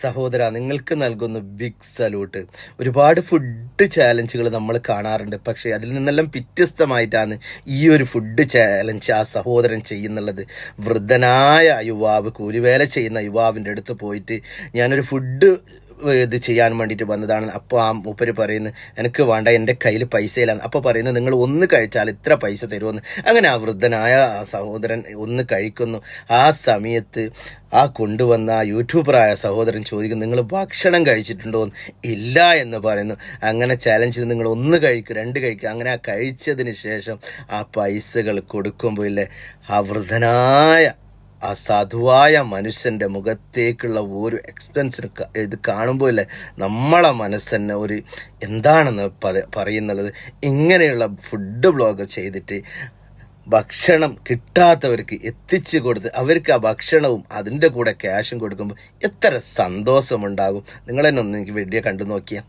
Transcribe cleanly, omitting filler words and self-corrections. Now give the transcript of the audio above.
സഹോദര, നിങ്ങൾക്ക് നൽകുന്നു ബിഗ് സല്യൂട്ട്. ഒരുപാട് ഫുഡ് ചാലഞ്ചുകൾ നമ്മൾ കാണാറുണ്ട്. പക്ഷേ അതിൽ നിന്നെല്ലാം വ്യത്യസ്തമായിട്ടാണ് ഈ ഒരു ഫുഡ് ചാലഞ്ച് ആ സഹോദരൻ ചെയ്യുന്നുള്ളത്. വൃദ്ധനായ യുവാവ്, കൂലിവേല ചെയ്യുന്ന യുവാവിൻ്റെ അടുത്ത് പോയിട്ട് ഞാനൊരു ഫുഡ് ഇത് ചെയ്യാൻ വേണ്ടിയിട്ട് വന്നതാണ്. അപ്പോൾ ആ മൂപ്പര് പറയുന്നത്, എനിക്ക് വേണ്ട, എൻ്റെ കയ്യിൽ പൈസ ഇല്ലാന്ന്. അപ്പോൾ പറയുന്നത്, നിങ്ങൾ ഒന്ന് കഴിച്ചാൽ ഇത്ര പൈസ തരുമെന്ന്. അങ്ങനെ ആ വൃദ്ധനായ ആ സഹോദരൻ ഒന്ന് കഴിക്കുന്നു. ആ സമയത്ത് ആ കൊണ്ടുവന്ന ആ യൂട്യൂബറായ സഹോദരൻ ചോദിക്കുന്നു, നിങ്ങൾ ഭക്ഷണം കഴിച്ചിട്ടുണ്ടോ എന്ന്. ഇല്ല എന്ന് പറയുന്നു. അങ്ങനെ ചാലഞ്ച് ചെയ്ത് നിങ്ങൾ ഒന്ന് കഴിക്കുക, രണ്ട് കഴിക്കുക. അങ്ങനെ ആ കഴിച്ചതിന് ശേഷം ആ പൈസകൾ കൊടുക്കുമ്പോൾ ഇല്ലേ, ആ വൃദ്ധനായ ആ സാധുവായ മനുഷ്യൻ്റെ മുഖത്തേക്കുള്ള ഒരു എക്സ്പെൻസിന് ഇത് കാണുമ്പോൾ ഇല്ലേ, നമ്മളെ മനസ്സന്നെ ഒരു എന്താണെന്ന് പറയുന്നുള്ളത്. ഇങ്ങനെയുള്ള ഫുഡ് ബ്ലോഗ് ചെയ്തിട്ട് ഭക്ഷണം കിട്ടാത്തവർക്ക് എത്തിച്ചു കൊടുത്ത് അവർക്ക് ആ ഭക്ഷണവും അതിൻ്റെ കൂടെ ക്യാഷും കൊടുക്കുമ്പോൾ എത്ര സന്തോഷമുണ്ടാകും. നിങ്ങൾ തന്നെ ഒന്ന് എനിക്ക് വീഡിയോ കണ്ടു നോക്കിയാൽ